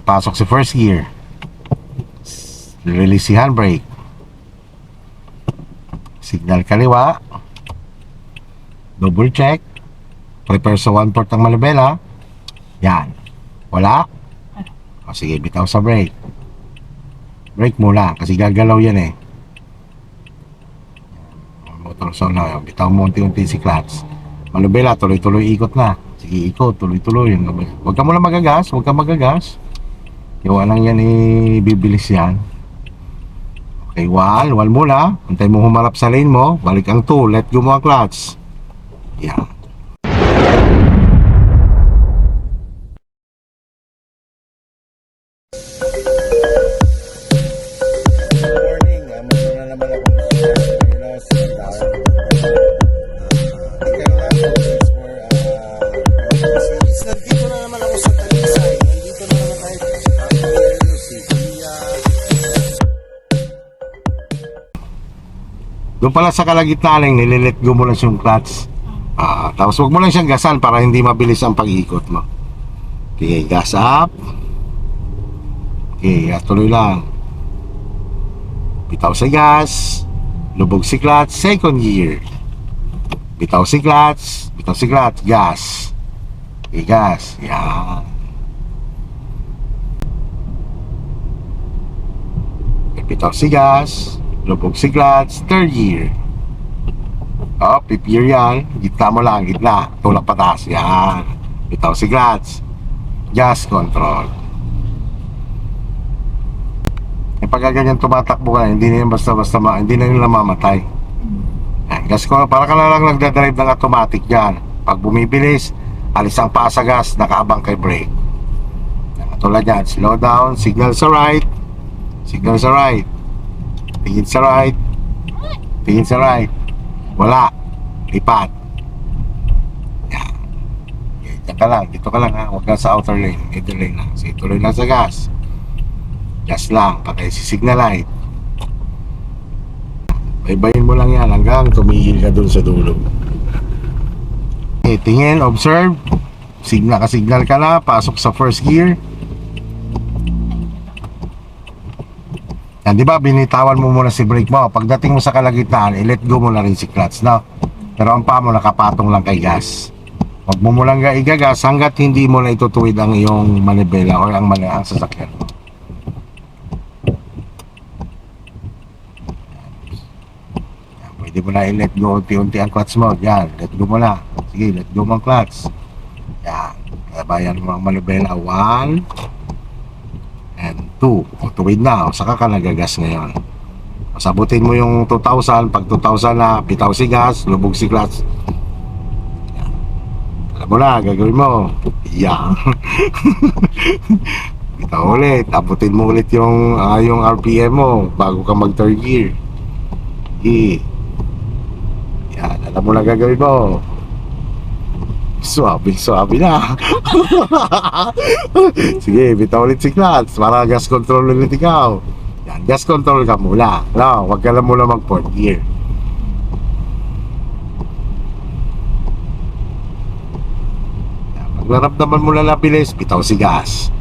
pasok si first gear. Release si handbrake. Signal kaliwa. Double check. Prepare sa 1/4 ang manibela. Yan. Wala? O sige, bitaw sa brake. Brake muna kasi gagalaw yan eh. Motor so na, bitaw mo unti-unti si clutch. Manibela, tuloy-tuloy ikot na. Sige, ikot, tuloy-tuloy. Huwag ka muna magagas, huwag ka magagas. Yung anang yan bibilis yan. Okay, wal muna. Antay mo humarap sa lane mo. Balik ang 2, let go mo ang clutch. Yan. Doon pala sa kalagitnaan, nililet go mo lang yung clutch. Tapos wag mo lang siyang gasan para hindi mabilis ang pag-ikot mo. Okay, gas up. Okay, gas tuloy lang. Bitaw sa gas. Lubog si clutch, second gear. Bitaw si clutch, gas. Okay, gas. Yan. Okay, bitaw si gas. Lubog si clutch, third gear. Fifth gear yan. Gitna mo lang, gitna. Tulak patas, yan. Bitaw si clutch. Gas control. Pagka ganyan tumatakbo ka, hindi na yan basta-basta hindi na nila mamatay. Yan, gas control, para ka na lang nagdadrive ng automatic yan. Pag bumibilis, alis ang paa sa gas, nakaabang kay brake. Yan, tulad yan, slow down, signal sa right. Signal sa right. Tingin sa right. Tingin sa right. Wala. Lipat. Yan. Diyan ka lang. Dito ka lang ha. Huwag ka sa outer lane. Middle lane lang. Sige, tuloy lang sa gas. Gas lang. Patay si signal light. Baybayin mo lang yan hanggang tumigil ka dun sa dulo. Okay, tingin. Observe. Signal ka na. Pasok sa first gear. Yan, di ba, binitawan mo muna si brake mo. Pagdating mo sa kalagitnaan, i-let go mo na rin si clutch, no? Pero ang paa mo nakapatong lang kay gas. Huwag mo lang igagas hanggat hindi mo na itutuwid ang iyong manibela o ang sasakyan mo. Yan, pwede mo na i-let go unti-unti ang clutch mo. Yan, let go mo na. Sige, let go mo ang clutch. Yan, kabayan mo ang manibela. 1 and 2, tuwid na, o saka ka nagagas ngayon. Sabutin mo yung 2,000, pag 2,000 na, bitaw si gas, lubog si clutch. Yan. Alam mo na, gagawin mo. Yan. Bitaw ulit, abutin mo ulit yung RPM mo bago ka mag third gear. Yan, alam mo na gagawin mo. Suabe na. Sige, bitaw ulit si clutch para gas control ulit ikaw. Yan, gas control ka muna. No, wag ka lang muna mag fourth gear. Yan, pag naramdaman mo na bilis, bitaw si gas.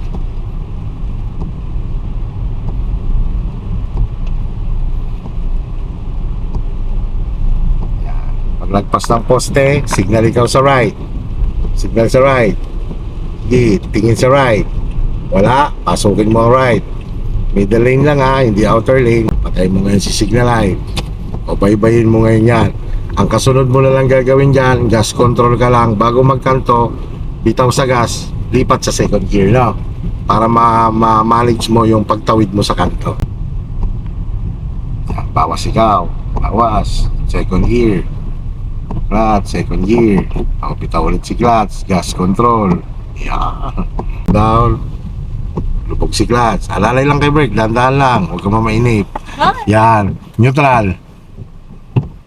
Yan, pag lagpas ng poste, signal ikaw sa right. Signal sa right. Sige, tingin sa right. Wala, pasukin mo ang right. Middle lane lang ha, hindi outer lane. Patay mo ngayon si signal light. O baybayin mo ngayon yan. Ang kasunod mo na lang gagawin dyan, gas control ka lang. Bago magkanto, bitaw sa gas, lipat sa second gear na. Para ma-manage mo yung pagtawid mo sa kanto. Yan, bawas ikaw. Bawas. Second gear. Clutch, second gear. Ako bitaw ulit si clutch, gas control. Yan. Down. Lubog si clutch. Alalay lang kay brake, dahan-dahan lang. Huwag ka mamainip. Yan. Neutral.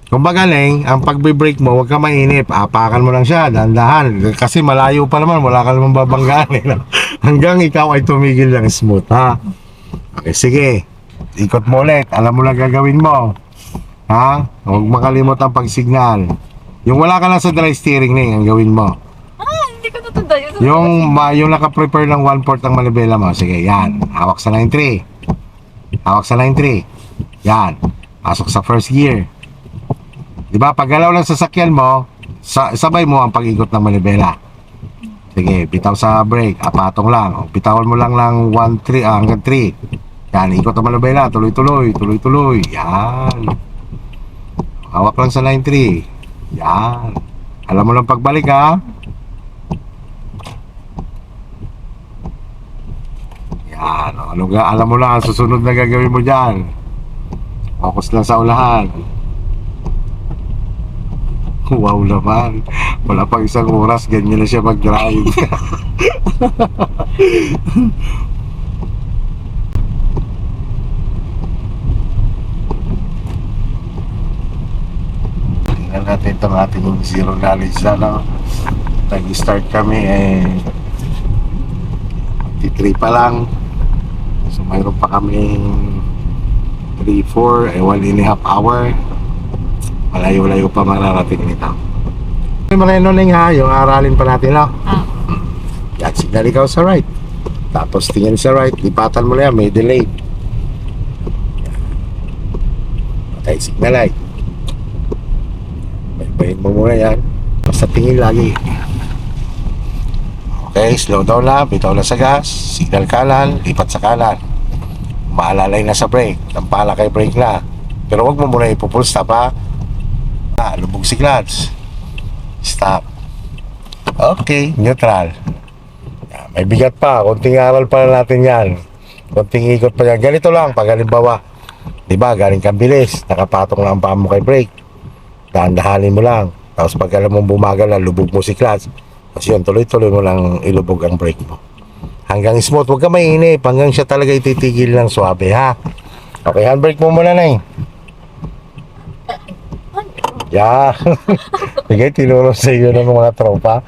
Kung bagaling, ang pagbe-brake mo, huwag ka mainip. Apakan mo lang siya, dahan-dahan. Kasi malayo pa naman, wala ka naman babanggaan eh. Hanggang ikaw ay tumigil ng smooth, ha? Okay, sige. Ikot mo ulit. Alam mo lang gagawin mo. Ha? Huwag makalimot ang pag-signal. Yung wala ka lang sa dry steering na ang gawin mo. Hindi ko Yung naka-prepare ng 1/4 ng manibela mo. Sige, yan. Hawak sa line 3. Hawak sa line 3. Yan. Pasok sa first gear. Diba, pag galaw ng sasakyan mo, sabay mo ang pag-ikot ng manibela. Sige, bitaw sa brake. Patong lang. O, bitawan mo lang ng 1, 3, hanggang 3. Yan, ikot ang manibela. Tuloy-tuloy. Tuloy-tuloy. Yan. Hawak lang sa line 3. Yan. Alam mo lang pagbalik, ha? Yan. Alam mo lang, susunod na gagawin mo dyan. Focus lang sa ulahan. Wow naman. Wala pang isang oras, ganyan na siya mag-drive. Tingnan natin itong ating zero knowledge na, no? Nag-start kami, T3 pa lang. So mayroon pa kami 3, 4, 1.5 hour. Malayo-layo pa mararating nito. May mga inoning, ha, yung aralin pa natin, no? Yan, signal ikaw sa right. Tapos tingin sa right, lipatan mo na yan, may delay. Patay signal light. Baybayin mo muna yan. Basta tingin lagi. Okay, slow down na, bitaw na sa gas, signal kanan, lipat sa kanan. Maalalay na sa brake, tampala kay brake na. Pero wag mo muna ipo-full stop, ha. Lubog si clutch. Stop. Okay, neutral. May bigat pa, konting aral pa natin yan. Konting ikot pa yan. Ganito lang, pag halimbawa, diba, galing kang bilis, nakapatong lang ang paa mo kay brake. Dahan-dahanin mo lang. Tapos pag alam mong bumagal na, lubog mo si clutch. Tapos yun, tuloy-tuloy mo lang ilubog ang brake mo. Hanggang smooth, huwag ka mainip. Hanggang siya talaga ititigil ng swabe, ha? Okay, handbrake mo muna na, Yeah. Sige, tinuro sa iyo ng mga tropa.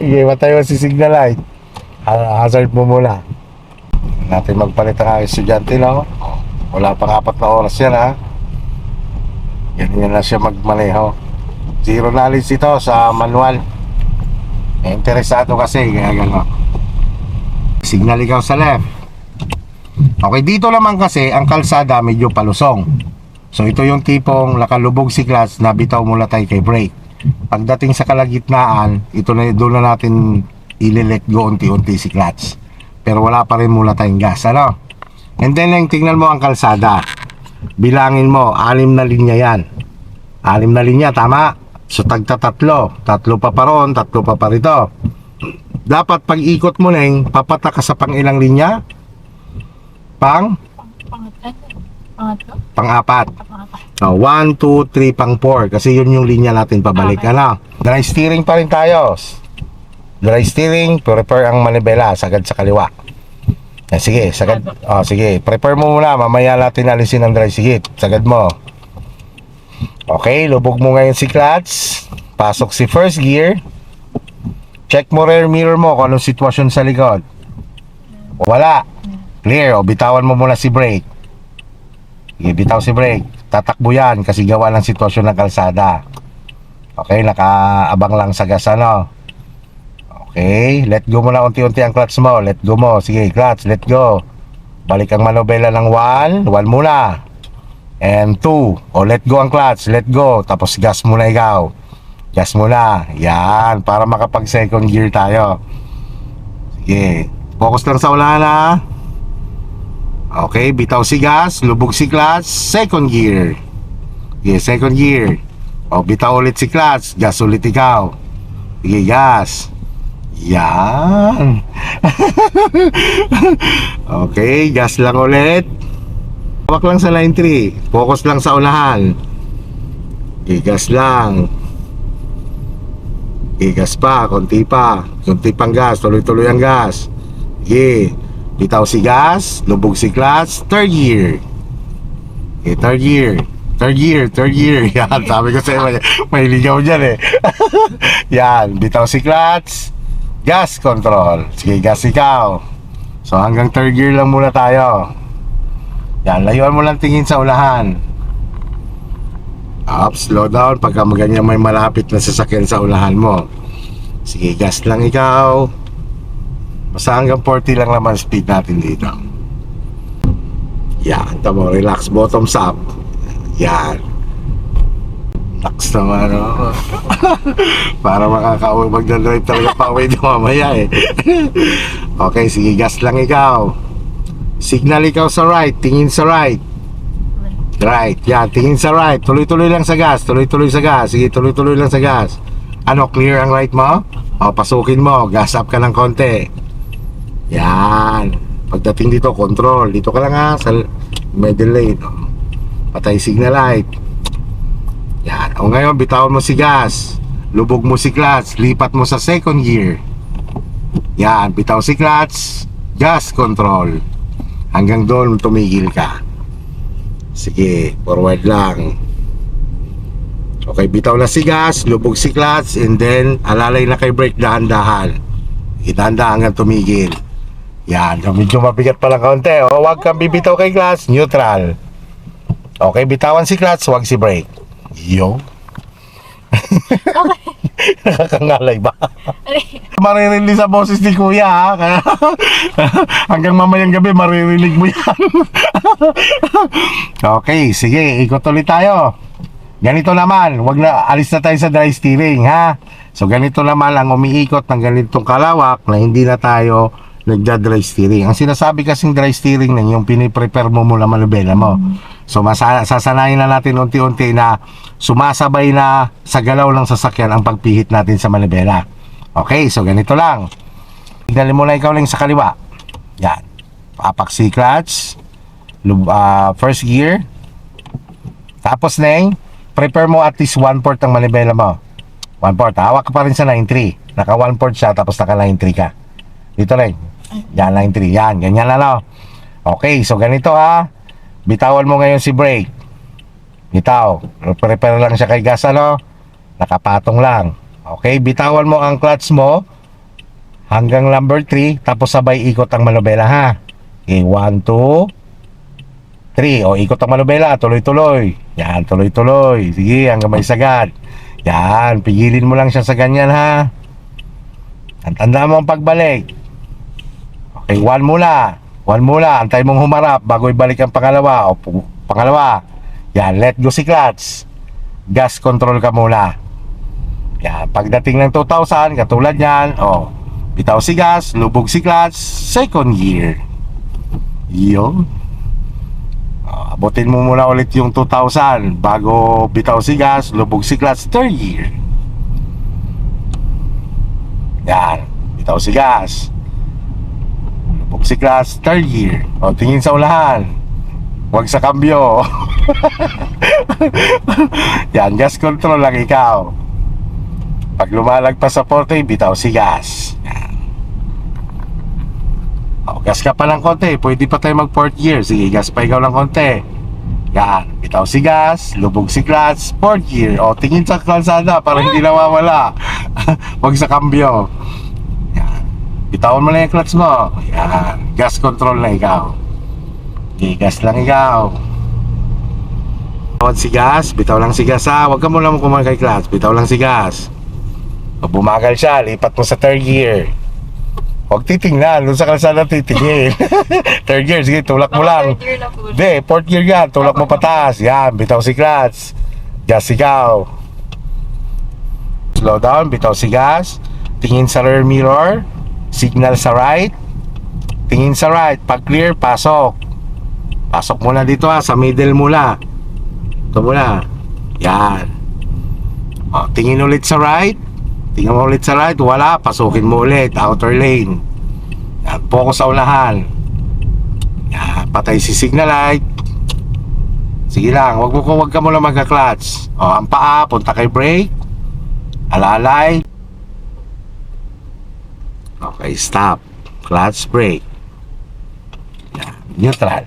Sige, matay mo si signal light. Hazard mo muna. Natin magpalit ang estudyante, no? Wala pang 4 na oras yan, ha? Ganyan na siya magmaneho. Zero knowledge ito sa manual. Interesado kasi, kaya gano'n. Signal ikaw sa left. Okay, dito naman kasi ang kalsada medyo palusong. So ito yung tipong nakalubog si clutch, nabitaw mula tayo kay brake. Pagdating sa kalagitnaan, ito na, doon na natin i-let go unti-unti si clutch. Pero wala pa rin mula tayong gas, ano? And then tingnan mo ang kalsada. Bilangin mo, 6 na linya yan. 6 na linya, tama? So tagta-tatlo. 3 pa ron, 3 pa rito. Dapat pag ikot mo na papatak ka sa pang-ilang linya? Pang-4. 1, 2, 3, pang-4. Kasi yun yung linya natin pabalik. Okay. Ano? Dry steering pa rin tayo. Dry steering, prepare ang manibela, sagad sa kaliwa. Sige, sagad. Sige, prepare mo muna. Mamaya natin alisin ang dry. Sige, sagad mo. Okay, lubog mo ngayon si clutch. Pasok si first gear. Check mo rear mirror mo kung anong sitwasyon sa likod. Wala. Clear. O, bitawan mo muna si brake. Bitaw si brake. Tatakbo yan kasi gawa ng sitwasyon ng kalsada. Okay, nakaabang lang sa gas, ano? Okay, let go mo na unti-unti ang clutch mo. Let go mo. Sige, clutch, let go. Balik ang manobela ng 1 muna. And 2. O, let go ang clutch. Let go. Tapos gas muna ikaw. Gas muna. Yan. Para makapag second gear tayo. Sige. Focus lang sa ulan, ha. Okay, bitaw si gas. Lubog si clutch. Second gear. Sige, second gear. O, bitaw ulit si clutch. Gas ulit ikaw. Sige, gas. Yan. Okay, gas lang ulit. Hawak lang sa line 3. Focus lang sa unahan. Igas lang. Igas pa, konti pa. Konti pang gas, tuloy-tuloy ang gas. Sige. Bitaw si gas, lubog si clutch, third gear. Okay, third gear. Third gear, third gear. Yan, sabi ko sa'yo, may ligaw dyan, Yan, bitaw si clutch, gas control. Sige, gas ikaw. So hanggang third gear lang muna tayo. Yan, layuan mo lang tingin sa ulahan. Up, slow down pagka ganyan may malapit na sasakyan sa ulahan mo. Sige, gas lang ikaw. Basta hanggang 40 lang naman speed natin dito. Yan, tamo, relax, bottoms up. Yan. Relax naman, no? Para makakauwi, magdadrive talaga pa uwi na mamaya eh. Okay, sige, gas lang ikaw. Signal ikaw sa right, tingin sa right. Right, yan, tingin sa right. Tuloy-tuloy lang sa gas, tuloy-tuloy sa gas. Sige, tuloy-tuloy lang sa gas. Ano, clear ang right mo? O, pasukin mo, gas up ka ng konti. Yan. Pagdating dito, control. Dito ka lang ha, sa middle lane. O. Patay signal light. Yan. O ngayon, bitawan mo si gas. Lubog mo si clutch. Lipat mo sa second gear. Yan, bitaw si clutch. Gas control. Hanggang doon, tumigil ka. Sige, forward lang. Okay, bitaw na si gas, lubog si clutch, and then alalay na kay brake, dahan-dahan. Dahan-dahan hanggang tumigil. Yan, so medyo mabigat pa lang kaunti. O, huwag kang bibitaw kay clutch, neutral. Okay, bitawan si clutch, huwag si brake. Yo. Okay. Nakakangalay ba? Maririnig sa boses ni kuya ha. Kaya hanggang mamayang gabi maririnig mo yan. Okay, sige, ikot ulit tayo. Ganito naman, wag na, alis na tayo sa dry steering ha. So ganito naman ang umiikot ng ganitong kalawak na hindi na tayo nagda-dry steering. Ang sinasabi kasing dry steering na yung piniprepare mo mula manubela mo. So sasanayin na natin unti-unti na sumasabay na sa galaw ng sasakyan ang pagpihit natin sa manubela. Okay, so ganito lang. Tignan mo na ikaw lang sa kaliwa. Yan. Papaksi clutch. First gear. Tapos neng, prepare mo at least 1/4 ang manibela mo. 1/4. Hawak ka pa rin sa line 3. Naka 1/4 siya tapos naka line 3 ka. Dito lang. Yan, line 3. Yan, ganyan na no. Okay, so ganito ha. Bitawan mo ngayon si brake. Bitaw. Prepare lang siya kay gas ano. Nakapatong lang. Okay, bitawan mo ang clutch mo hanggang number 3 tapos sabay ikot ang manubela ha. Okay, 1, 2, 3. O, ikot ang manubela. Tuloy-tuloy. Yan, tuloy-tuloy. Sige, hanggang may sagad. Yan, pigilin mo lang siya sa ganyan ha. Tandaan mo ang pagbalik. Okay, 1 muna. 1 muna. Antay mong humarap bago ibalik ang pangalawa. O, pangalawa. Yan, let go si clutch. Gas control ka muna. Yan, pagdating ng 2,000, katulad yan, o, bitaw si gas, lubog si clutch, second gear. Yun. Abutin mo muna ulit yung 2,000 bago bitaw si gas, lubog si clutch, third gear. Yan, bitaw si gas, lubog si clutch, third gear. O, tingin sa ulahan, huwag sa kambyo. Yan, gas control lang ikaw. Pag lumalagpas sa 40, bitaw si gas. Yan. O, gas ka pa ng konti, pwede pa tayo mag 4th gear. Sige, gas pa ikaw ng konti. Yan, bitaw si gas, lubog si clutch, 4th gear. O, tingin sa kalsada para hindi nawawala. Huwag sa kambyo. Yan, bitawan mo lang yung clutch mo. Yan, gas control na ikaw. Okay, gas lang ikaw. Bitawan si gas, bitaw lang si gas ha. Huwag ka muna mo kumain kay clutch, bitaw lang si gas. Pag bumagal siya, lipat mo sa 3rd gear. Huwag titingnan, doon sa kalsada titingin. 3rd gear, sige, tulak mo lang. 4th gear na po. Hindi, 4th gear yan, tulak mo pataas. Yan, bitaw si clutch. Gas ikaw. Slow down, bitaw si gas. Tingin sa rear mirror. Signal sa right. Tingin sa right, pag clear, pasok. Pasok muna dito ha, sa middle muna. Ito muna. Yan. O, tingin ulit sa right. Tingnan mo ulit sa right, wala, pasukin mo ulit, outer lane. Yan, focus sa unahan. Yan, patay si signal light. Sige lang, wag ka muna magka-clutch. O, ang paa, punta kay brake. Alalay. Okay, stop. Clutch, brake. Yan, neutral.